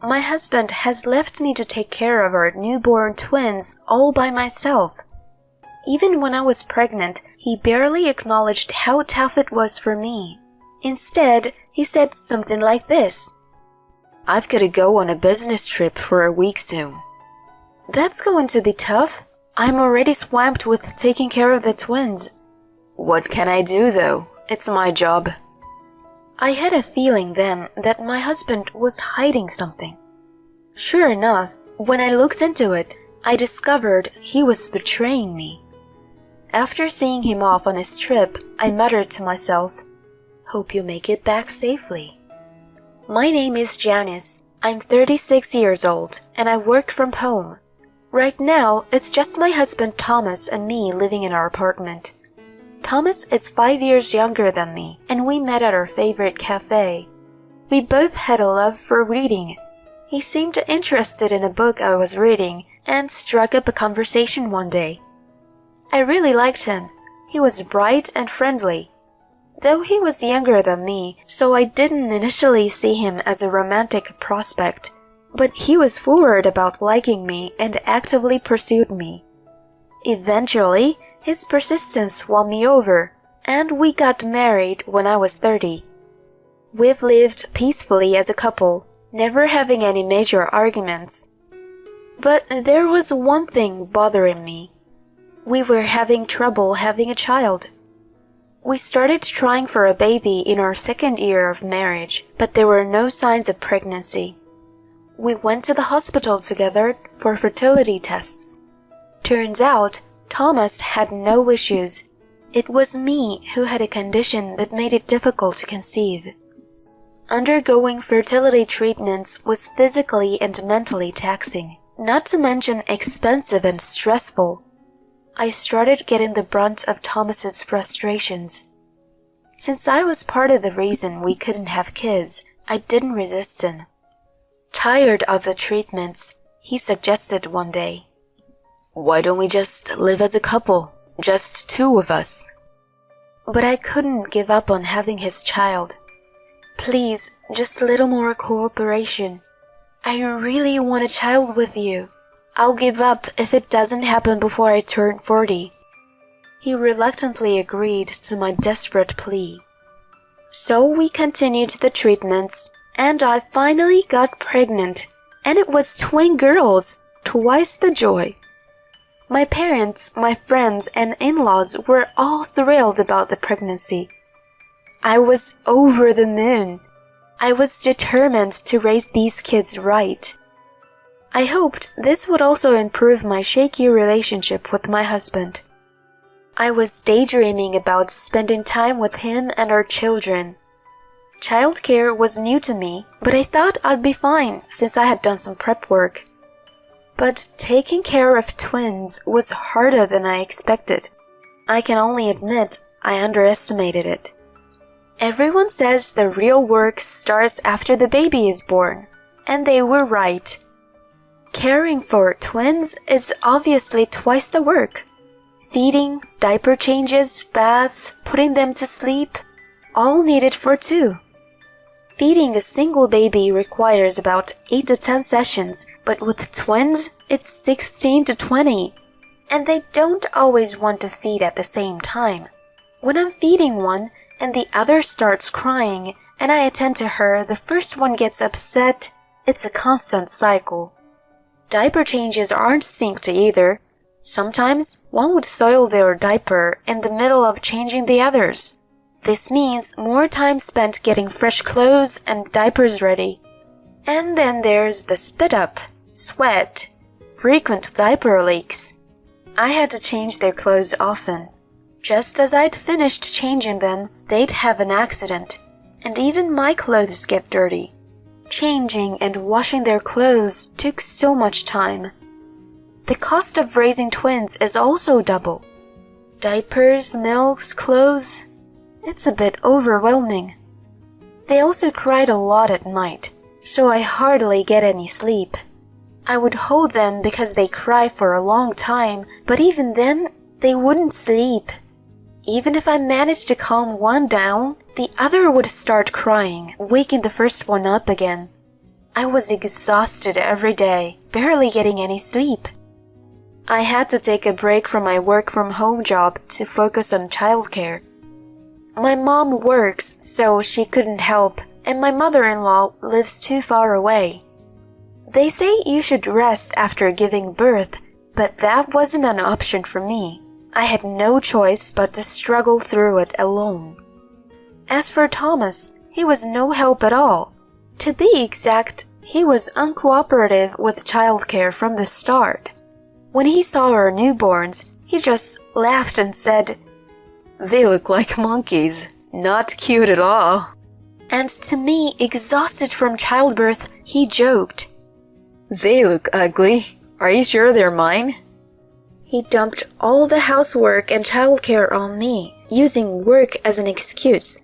my husband has left me to take care of our newborn twins all by myself. Even when I was pregnant, he barely acknowledged how tough it was for me. Instead, he said something like this: "I've got to go on a business trip for a week soon." That's going to be tough. I'm already swamped with taking care of the twins. What can I do though? It's my job. I had a feeling then that my husband was hiding something. Sure enough, when I looked into it, I discovered he was betraying me. After seeing him off on his trip, I muttered to myself, "Hope you make it back safely." My name is Janice. I'm 36 years old, and I work from home. Right now, it's just my husband Thomas and me living in our apartment. Thomas is 5 years younger than me, and we met at our favorite cafe. We both had a love for reading. He seemed interested in a book I was reading and struck up a conversation one day. I really liked him. He was bright and friendly. Though he was younger than me, so I didn't initially see him as a romantic prospect, but he was forward about liking me and actively pursued me. Eventually, his persistence won me over, and we got married when I was 30. We've lived peacefully as a couple, never having any major arguments. But there was one thing bothering me. We were having trouble having a child. We started trying for a baby in our second year of marriage, but there were no signs of pregnancy. We went to the hospital together for fertility tests. Turns out, Thomas had no issues. It was me who had a condition that made it difficult to conceive. Undergoing fertility treatments was physically and mentally taxing, not to mention expensive and stressful. I started getting the brunt of Thomas's frustrations. Since I was part of the reason we couldn't have kids, I didn't resist him. Tired of the treatments, he suggested one day, "Why don't we just live as a couple, just two of us?" But I couldn't give up on having his child. "Please, just a little more cooperation. I really want a child with you. I'll give up if it doesn't happen before I turn 40. He reluctantly agreed to my desperate plea. So we continued the treatments, and I finally got pregnant, and it was twin girls, twice the joy. My parents, my friends, and in-laws were all thrilled about the pregnancy. I was over the moon. I was determined to raise these kids right. I hoped this would also improve my shaky relationship with my husband. I was daydreaming about spending time with him and our children. Childcare was new to me, but I thought I'd be fine since I had done some prep work. But taking care of twins was harder than I expected. I can only admit I underestimated it. Everyone says the real work starts after the baby is born, and they were right. Caring for twins is obviously twice the work. Feeding, diaper changes, baths, putting them to sleep, all needed for two. Feeding a single baby requires about 8 to 10 sessions, but with twins, it's 16 to 20. And they don't always want to feed at the same time. When I'm feeding one and the other starts crying and I attend to her, the first one gets upset. It's a constant cycle. Diaper changes aren't synced either. Sometimes one would soil their diaper in the middle of changing the others. This means more time spent getting fresh clothes and diapers ready. And then there's the spit up, sweat, frequent diaper leaks. I had to change their clothes often. Just as I'd finished changing them, they'd have an accident, and even my clothes get dirty. Changing and washing their clothes took so much time. The cost of raising twins is also double. Diapers, milks, clothes. It's a bit overwhelming. They also cried a lot at night, so I hardly get any sleep. I would hold them because they cry for a long time, but even then, they wouldn't sleep. Even if I managed to calm one down, the other would start crying, waking the first one up again. I was exhausted every day, barely getting any sleep. I had to take a break from my work-from-home job to focus on childcare. My mom works, so she couldn't help, and my mother-in-law lives too far away. They say you should rest after giving birth, but that wasn't an option for me. I had no choice but to struggle through it alone. As for Thomas, he was no help at all. To be exact, he was uncooperative with childcare from the start. When he saw our newborns, he just laughed and said, "They look like monkeys. Not cute at all." And to me, exhausted from childbirth, he joked, "They look ugly. Are you sure they're mine?" He dumped all the housework and childcare on me, using work as an excuse.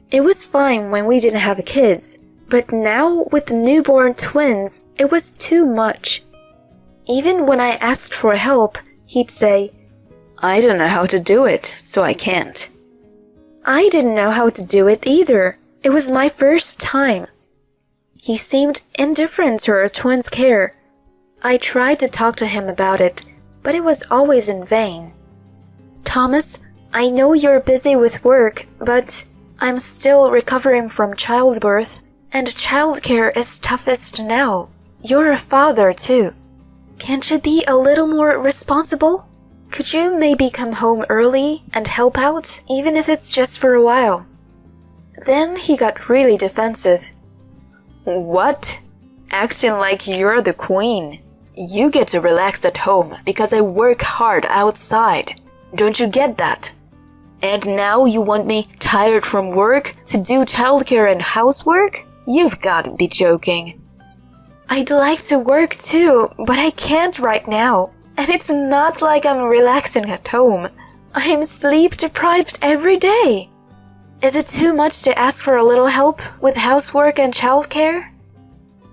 It was fine when we didn't have kids, but now with newborn twins, it was too much. Even when I asked for help, he'd say, "I don't know how to do it, so I can't." I didn't know how to do it either. It was my first time. He seemed indifferent to our twins' care. I tried to talk to him about it, but it was always in vain. "Thomas, I know you're busy with work, but I'm still recovering from childbirth, and childcare is toughest now. You're a father, too. Can't you be a little more responsible? Could you maybe come home early and help out, even if it's just for a while?" Then he got really defensive. "What? Acting like you're the queen. You get to relax at home because I work hard outside. Don't you get that? And now you want me tired from work to do childcare and housework? You've got to be joking." "I'd like to work too, but I can't right now. And it's not like I'm relaxing at home. I'm sleep deprived every day. Is it too much to ask for a little help with housework and childcare?"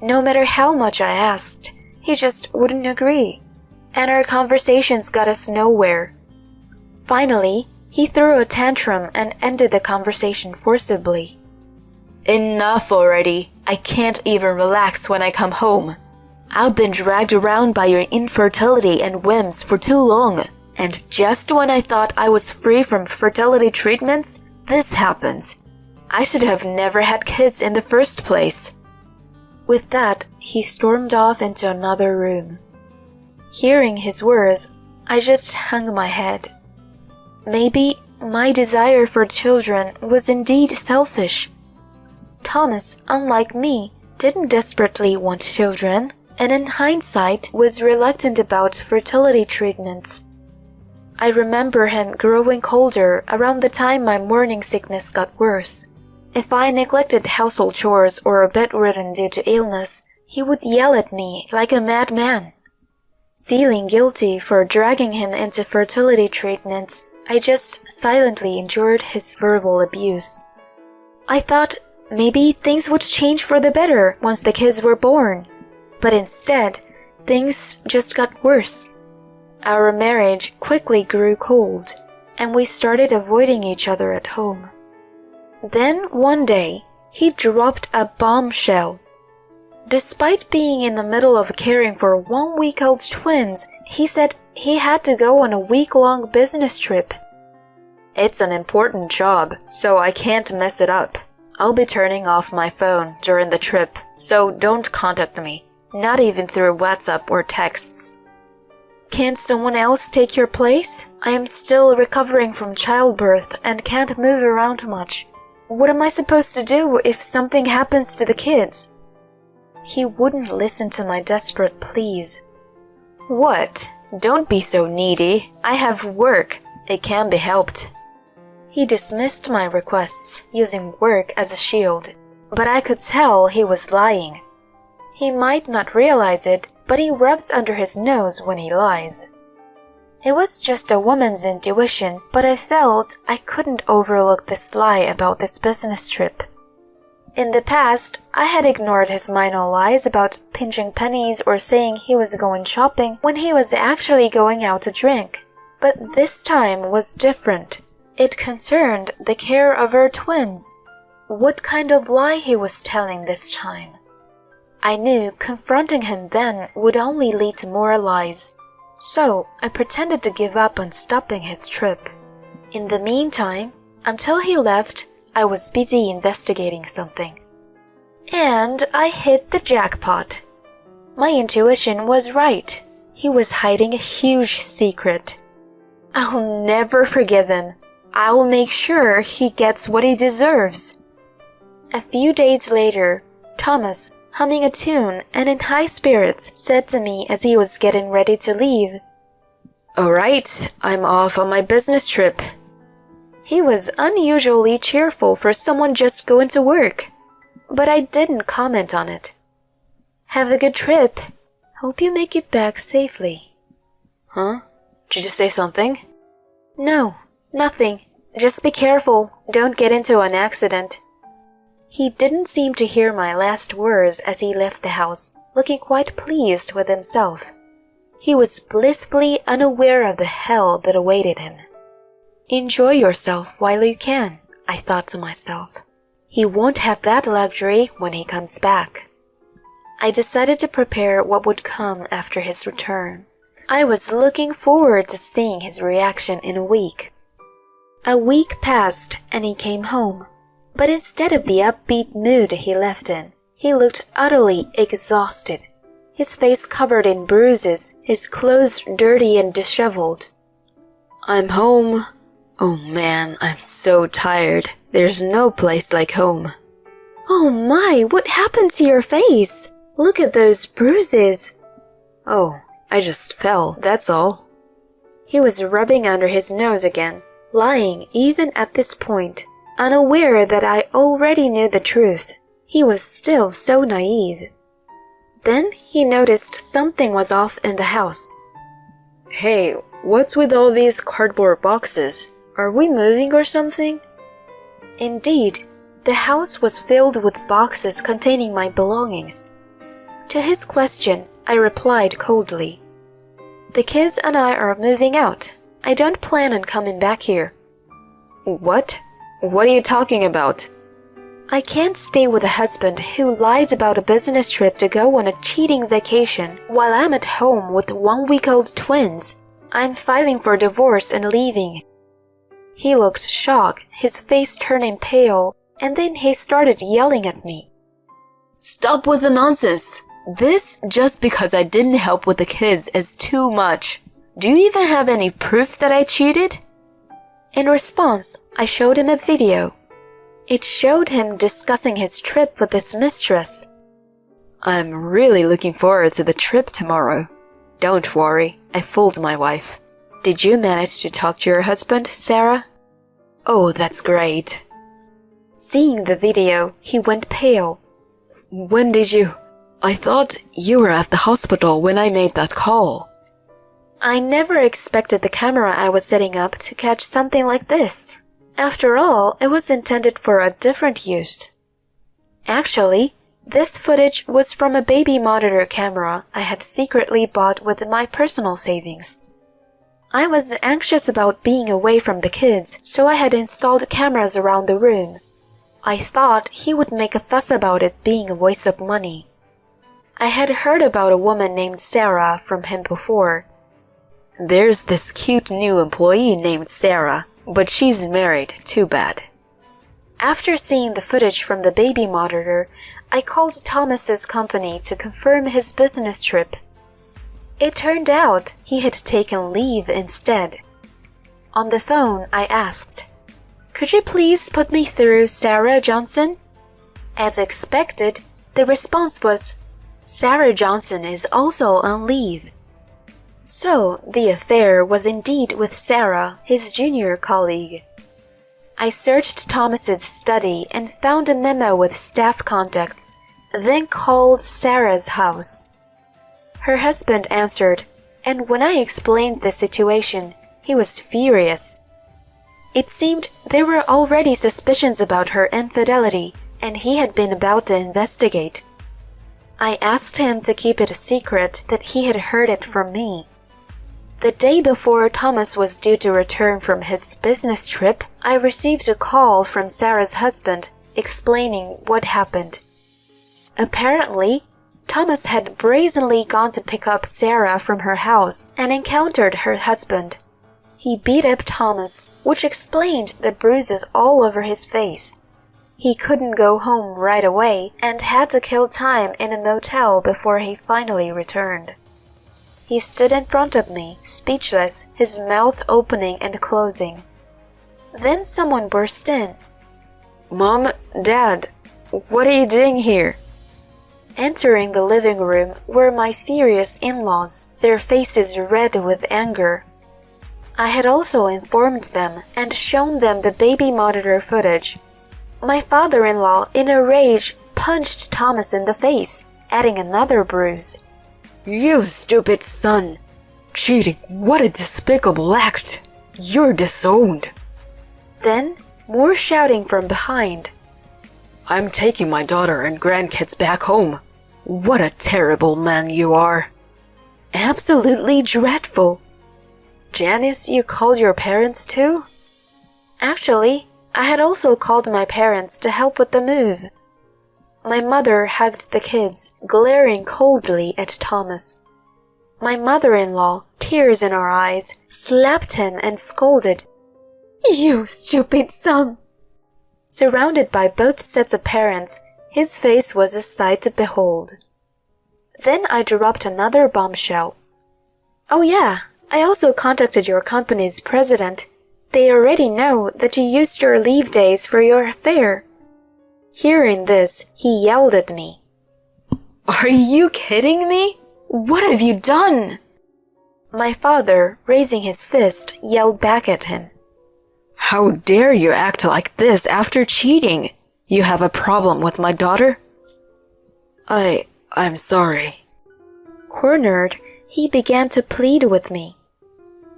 No matter how much I asked, he just wouldn't agree, and our conversations got us nowhere. Finally, he threw a tantrum and ended the conversation forcibly. "Enough already. I can't even relax when I come home. I've been dragged around by your infertility and whims for too long, and just when I thought I was free from fertility treatments, this happens. I should have never had kids in the first place." With that, he stormed off into another room. Hearing his words, I just hung my head. Maybe my desire for children was indeed selfish. Thomas, unlike me, didn't desperately want children, and in hindsight was reluctant about fertility treatments. I remember him growing colder around the time my morning sickness got worse. If I neglected household chores or were bedridden due to illness, he would yell at me like a madman. Feeling guilty for dragging him into fertility treatments, I just silently endured his verbal abuse. I thought maybe things would change for the better once the kids were born, but instead, things just got worse. Our marriage quickly grew cold, and we started avoiding each other at home. Then one day, he dropped a bombshell. Despite being in the middle of caring for 1-week-old twins, he said he had to go on a week-long business trip. "It's an important job, so I can't mess it up. I'll be turning off my phone during the trip, so don't contact me, not even through WhatsApp or texts." "Can't someone else take your place? I am still recovering from childbirth and can't move around much. What am I supposed to do if something happens to the kids?" He wouldn't listen to my desperate pleas. "What? Don't be so needy. I have work. It can be helped." He dismissed my requests, using work as a shield, but I could tell he was lying. He might not realize it, but he rubs under his nose when he lies. It was just a woman's intuition, but I felt I couldn't overlook this lie about this business trip. In the past, I had ignored his minor lies about pinching pennies or saying he was going shopping when he was actually going out to drink. But this time was different. It concerned the care of our twins. What kind of lie he was telling this time? I knew confronting him then would only lead to more lies, so I pretended to give up on stopping his trip. In the meantime, until he left, I was busy investigating something. And I hit the jackpot. My intuition was right. He was hiding a huge secret. I'll never forgive him. I'll make sure he gets what he deserves. A few days later, Thomas, humming a tune and in high spirits, said to me as he was getting ready to leave, "All right, I'm off on my business trip." He was unusually cheerful for someone just going to work, but I didn't comment on it. "Have a good trip. Hope you make it back safely." Huh? Did you say something? No, nothing. Just be careful. Don't get into an accident. He didn't seem to hear my last words as he left the house, looking quite pleased with himself. He was blissfully unaware of the hell that awaited him. Enjoy yourself while you can, I thought to myself. He won't have that luxury when he comes back. I decided to prepare what would come after his return. I was looking forward to seeing his reaction in a week. A week passed and he came home, but instead of the upbeat mood he left in, he looked utterly exhausted, his face covered in bruises, his clothes dirty and disheveled. "I'm home. Oh man, I'm so tired. There's no place like home." "Oh my, what happened to your face? Look at those bruises." "Oh, I just fell, that's all." He was rubbing under his nose again, lying even at this point, unaware that I already knew the truth. He was still so naive. Then he noticed something was off in the house. "Hey, what's with all these cardboard boxes? Are we moving or something?" Indeed, the house was filled with boxes containing my belongings. To his question, I replied coldly, "The kids and I are moving out. I don't plan on coming back here." "What? What are you talking about?" "I can't stay with a husband who lied about a business trip to go on a cheating vacation while I'm at home with 1-week-old twins. I'm filing for divorce and leaving." He looked shocked, his face turning pale, and then he started yelling at me. "Stop with the nonsense! This just because I didn't help with the kids is too much. Do you even have any proofs that I cheated?" In response, I showed him a video. It showed him discussing his trip with his mistress. "I'm really looking forward to the trip tomorrow. Don't worry, I fooled my wife. Did you manage to talk to your husband, Sarah?" "Oh, that's great." Seeing the video, he went pale. "When did you? I thought you were at the hospital when I made that call." I never expected the camera I was setting up to catch something like this. After all, it was intended for a different use. Actually, this footage was from a baby monitor camera I had secretly bought with my personal savings. I was anxious about being away from the kids, so I had installed cameras around the room. I thought he would make a fuss about it being a waste of money. I had heard about a woman named Sarah from him before. "There's this cute new employee named Sarah, but she's married, too bad." After seeing the footage from the baby monitor, I called Thomas's company to confirm his business trip. It turned out he had taken leave instead. On the phone, I asked, "Could you please put me through Sarah Johnson?" As expected, the response was, "Sarah Johnson is also on leave." So, the affair was indeed with Sarah, his junior colleague. I searched Thomas's study and found a memo with staff contacts, then called Sarah's house. Her husband answered, and when I explained the situation, he was furious. It seemed there were already suspicions about her infidelity, and he had been about to investigate. I asked him to keep it a secret that he had heard it from me. The day before Thomas was due to return from his business trip, I received a call from Sarah's husband explaining what happened. Apparently, Thomas had brazenly gone to pick up Sarah from her house and encountered her husband. He beat up Thomas, which explained the bruises all over his face. He couldn't go home right away and had to kill time in a motel before he finally returned. He stood in front of me, speechless, his mouth opening and closing. Then someone burst in. Mom, Dad, what are you doing here? Entering the living room were my furious in-laws, their faces red with anger. I had also informed them and shown them the baby monitor footage. My father-in-law, in a rage, punched Thomas in the face, adding another bruise. You stupid son! Cheating, what a despicable act! You're disowned! Then, more shouting from behind. I'm taking my daughter and grandkids back home. What a terrible man you are! Absolutely dreadful. Janice, you called your parents too? Actually, I had also called my parents to help with the move. My mother hugged the kids, glaring coldly at Thomas. My mother-in-law, tears in her eyes, slapped him and scolded. You stupid son! Surrounded by both sets of parents, his face was a sight to behold. Then I dropped another bombshell. Oh yeah, I also contacted your company's president. They already know that you used your leave days for your affair. Hearing this, he yelled at me. Are you kidding me? What have you done? My father, raising his fist, yelled back at him. How dare you act like this after cheating? You have a problem with my daughter? I'm sorry. Cornered, he began to plead with me.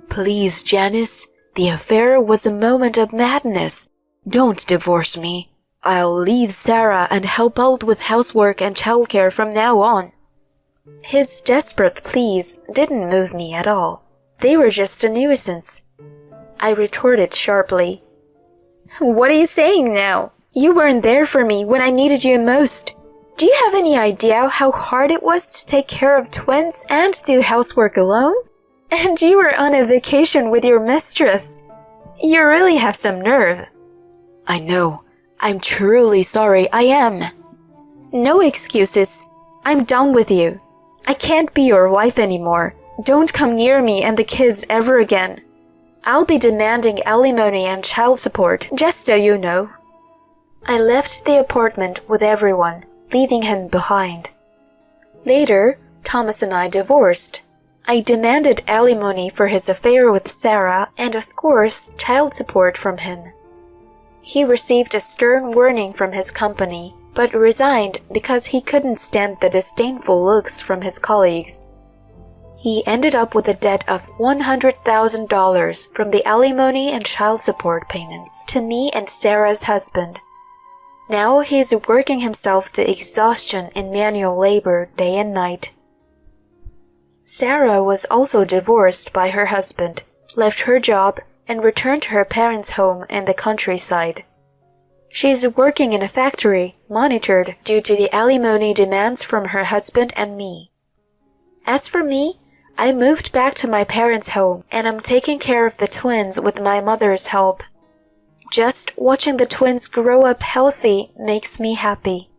Please, Janice, the affair was a moment of madness. Don't divorce me. I'll leave Sarah and help out with housework and childcare from now on. His desperate pleas didn't move me at all. They were just a nuisance. I retorted sharply. What are you saying now? You weren't there for me when I needed you most. Do you have any idea how hard it was to take care of twins and do housework alone? And you were on a vacation with your mistress. You really have some nerve. I know. I'm truly sorry, I am. No excuses. I'm done with you. I can't be your wife anymore. Don't come near me and the kids ever again. I'll be demanding alimony and child support, just so you know. I left the apartment with everyone, leaving him behind. Later, Thomas and I divorced. I demanded alimony for his affair with Sarah and, of course, child support from him. He received a stern warning from his company, but resigned because he couldn't stand the disdainful looks from his colleagues. He ended up with a debt of $100,000 from the alimony and child support payments to me and Sarah's husband. Now he's working himself to exhaustion in manual labor day and night. Sarah was also divorced by her husband, left her job, and returned to her parents' home in the countryside. She's working in a factory, monitored due to the alimony demands from her husband and me. As for me, I moved back to my parents' home and I'm taking care of the twins with my mother's help. Just watching the twins grow up healthy makes me happy.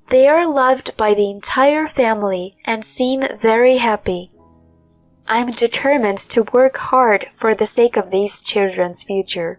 They are loved by the entire family and seem very happy. I'm determined to work hard for the sake of these children's future.